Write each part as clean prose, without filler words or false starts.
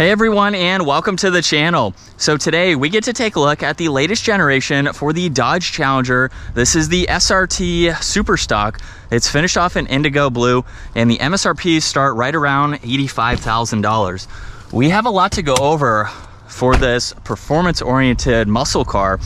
Hey everyone, and welcome to the channel. So today we get to take a look at the latest generation for the Dodge Challenger. This is the SRT Super Stock. It's finished off in indigo blue, and the MSRPs start right around $85,000. We have a lot to go over for this performance-oriented muscle car,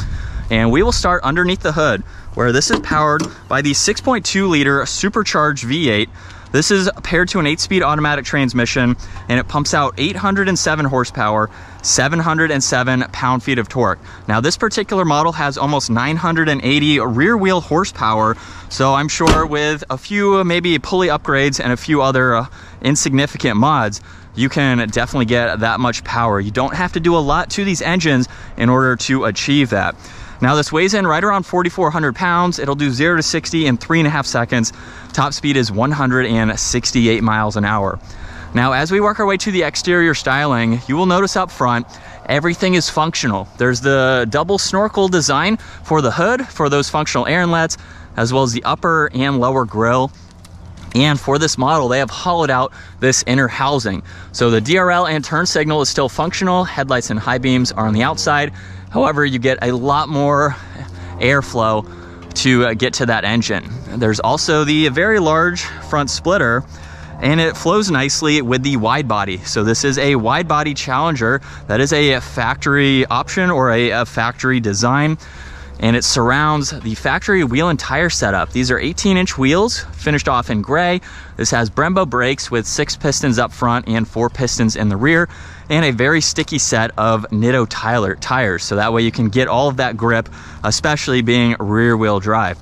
and we will start underneath the hood, where this is powered by the 6.2 liter supercharged V8. This is paired to an 8-speed automatic transmission, and it pumps out 807 horsepower, 707 pound-feet of torque. Now, this particular model has almost 980 rear-wheel horsepower, so I'm sure with a few maybe pulley upgrades and a few other insignificant mods, you can definitely get that much power. You don't have to do a lot to these engines in order to achieve that. Now, this weighs in right around 4,400 pounds. It'll do 0 to 60 in 3.5 seconds. Top speed is 168 miles an hour. Now, as we work our way to the exterior styling, you will notice up front, everything is functional. There's the double snorkel design for the hood for those functional air inlets, as well as the upper and lower grille. And for this model, they have hollowed out this inner housing. So the DRL and turn signal is still functional. Headlights and high beams are on the outside. However, you get a lot more airflow to get to that engine. There's also the very large front splitter, and it flows nicely with the wide body. So this is a wide body Challenger that is a factory option or a factory design, and it surrounds the factory wheel and tire setup. These are 18-inch wheels finished off in gray. This has Brembo brakes with 6 pistons up front and 4 pistons in the rear, and a very sticky set of Nitto tires, so that way you can get all of that grip, especially being rear wheel drive.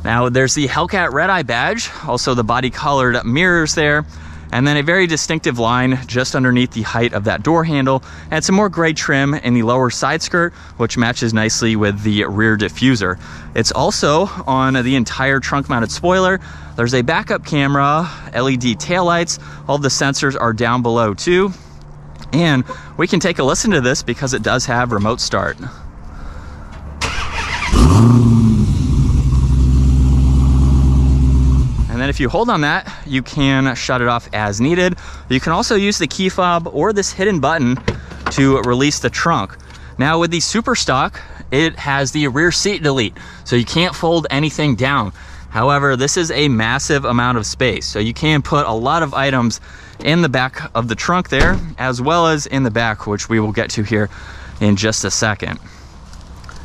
Now, there's the Hellcat Red Eye badge, also the body colored mirrors there, and then a very distinctive line just underneath the height of that door handle, and some more gray trim in the lower side skirt, which matches nicely with the rear diffuser. It's also on the entire trunk mounted spoiler. There's a backup camera, LED taillights, all the sensors are down below too. And we can take a listen to this because it does have remote start. And then if you hold on that, you can shut it off as needed. You can also use the key fob or this hidden button to release the trunk. Now, with the Super Stock, it has the rear seat delete, so you can't fold anything down. However, this is a massive amount of space, so you can put a lot of items in the back of the trunk there, as well as in the back, which we will get to here in just a second.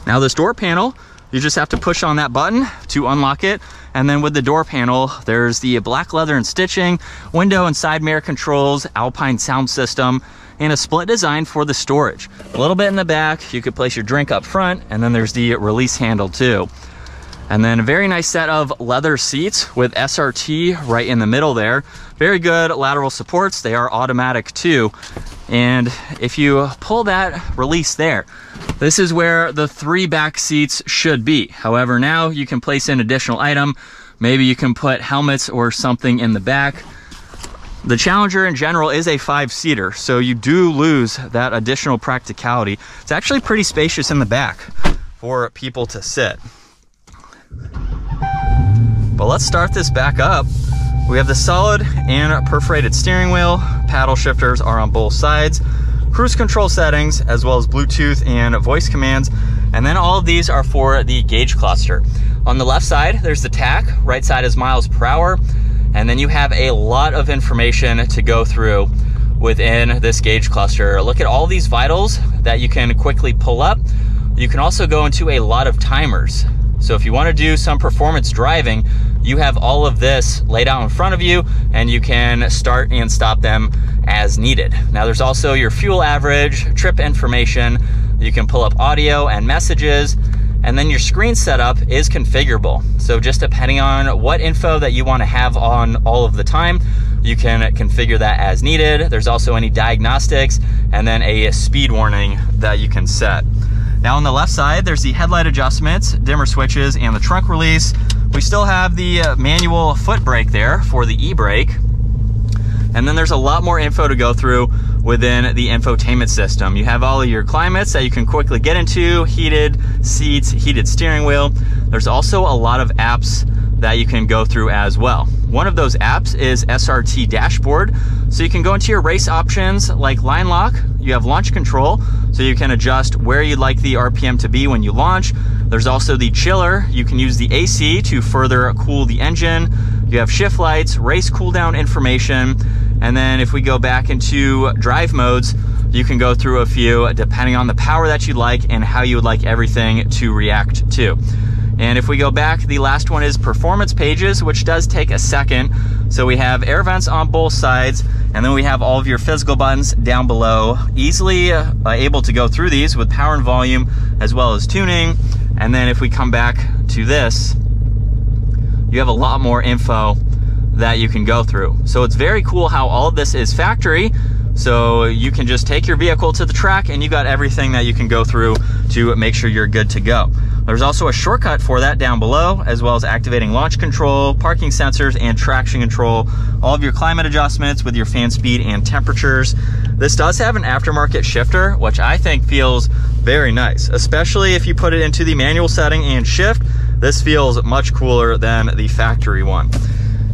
Now, this door panel, you just have to push on that button to unlock it. And then with the door panel, there's the black leather and stitching, window and side mirror controls, Alpine sound system, and a split design for the storage. A little bit in the back, you could place your drink up front, and then there's the release handle too. And then a very nice set of leather seats with SRT right in the middle there. Very good lateral supports. They are automatic too. And if you pull that release there, this is where the 3 back seats should be. However, now you can place an additional item. Maybe you can put helmets or something in the back. The Challenger in general is a 5-seater, so you do lose that additional practicality. It's actually pretty spacious in the back for people to sit. But let's start this back up. We have the solid and perforated steering wheel. Paddle shifters are on both sides. Cruise control settings, as well as Bluetooth and voice commands. And then all of these are for the gauge cluster. On the left side, there's the tach. Right side is miles per hour. And then you have a lot of information to go through within this gauge cluster. Look at all these vitals that you can quickly pull up. You can also go into a lot of timers. So if you want to do some performance driving, you have all of this laid out in front of you, and you can start and stop them as needed. Now, there's also your fuel average, trip information. You can pull up audio and messages, and then your screen setup is configurable. So just depending on what info that you want to have on all of the time, you can configure that as needed. There's also any diagnostics, and then a speed warning that you can set. Now, on the left side, there's the headlight adjustments, dimmer switches, and the trunk release. We still have the manual foot brake there for the e-brake. And then there's a lot more info to go through within the infotainment system. You have all of your climates that you can quickly get into, heated seats, heated steering wheel. There's also a lot of apps that you can go through as well. One of those apps is SRT Dashboard. So you can go into your race options like line lock. You have launch control, so you can adjust where you'd like the RPM to be when you launch. There's also the chiller. You can use the AC to further cool the engine. You have shift lights, race cooldown information. And then if we go back into drive modes, you can go through a few depending on the power that you'd like and how you would like everything to react to. And if we go back, the last one is performance pages, which does take a second. So we have air vents on both sides, and then we have all of your physical buttons down below. Easily able to go through these with power and volume, as well as tuning. And then if we come back to this, you have a lot more info that you can go through. So it's very cool how all of this is factory. So you can just take your vehicle to the track and you got everything that you can go through to make sure you're good to go. There's also a shortcut for that down below, as well as activating launch control, parking sensors, and traction control. All of your climate adjustments with your fan speed and temperatures. This does have an aftermarket shifter, which I think feels very nice, especially if you put it into the manual setting and shift. This feels much cooler than the factory one.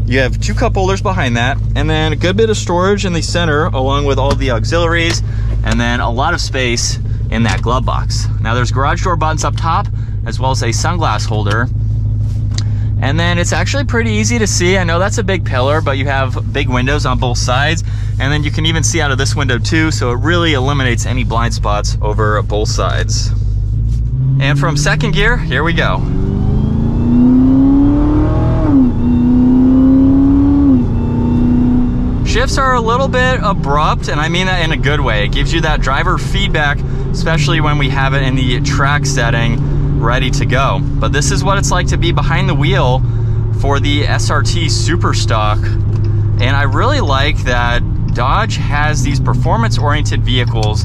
You have 2 cup holders behind that, and then a good bit of storage in the center along with all the auxiliaries, and then a lot of space in that glove box. Now there's garage door buttons up top, as well as a sunglass holder. And then it's actually pretty easy to see. I know that's a big pillar, but you have big windows on both sides, and then you can even see out of this window too, so it really eliminates any blind spots over both sides. And from second gear, here we go. Shifts are a little bit abrupt, and I mean that in a good way. It gives you that driver feedback, especially when we have it in the track setting ready to go. But this is what it's like to be behind the wheel for the SRT Super Stock. And I really like that Dodge has these performance-oriented vehicles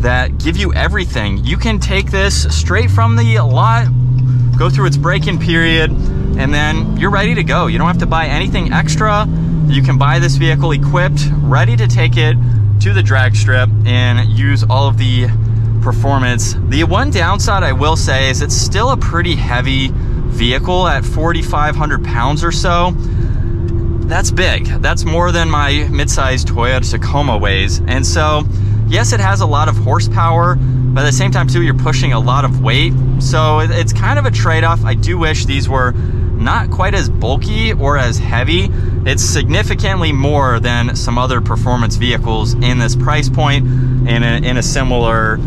that give you everything. You can take this straight from the lot, go through its break-in period, and then you're ready to go. You don't have to buy anything extra. You can buy this vehicle equipped, ready to take it to the drag strip and use all of the performance. The one downside I will say is it's still a pretty heavy vehicle at 4,500 pounds or so. That's big. That's more than my mid-sized Toyota Tacoma weighs. And so, yes, it has a lot of horsepower, but at the same time too, you're pushing a lot of weight. So it's kind of a trade-off. I do wish these were not quite as bulky or as heavy. It's significantly more than some other performance vehicles in this price point and in a similar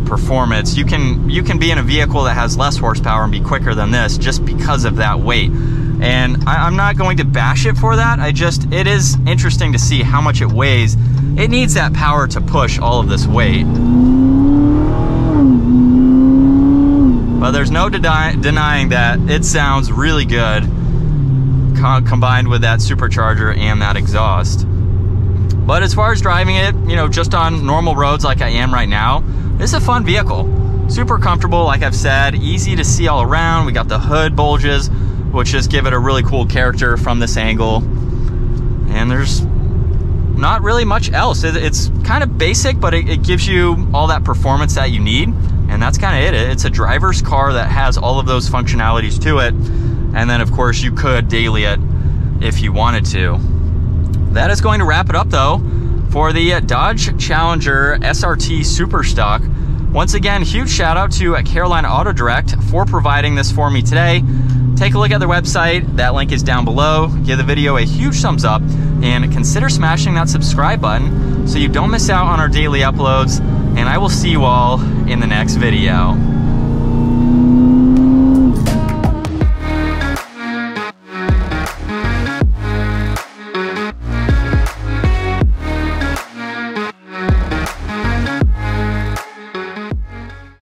performance. You can be in a vehicle that has less horsepower and be quicker than this just because of that weight. And I'm not going to bash it for that. It is interesting to see how much it weighs. It needs that power to push all of this weight. But there's no denying that it sounds really good combined with that supercharger and that exhaust. But as far as driving it, you know, just on normal roads like I am right now, this is a fun vehicle. Super comfortable, like I've said, easy to see all around. We got the hood bulges, which just give it a really cool character from this angle. And there's not really much else. It's kind of basic, but it gives you all that performance that you need. And that's kind of it. It's a driver's car that has all of those functionalities to it. And then of course you could daily it if you wanted to. That is going to wrap it up though for the Dodge Challenger SRT Super Stock. Once again, huge shout out to Carolina Auto Direct for providing this for me today. Take a look at their website. That link is down below. Give the video a huge thumbs up and consider smashing that subscribe button so you don't miss out on our daily uploads. And I will see you all in the next video.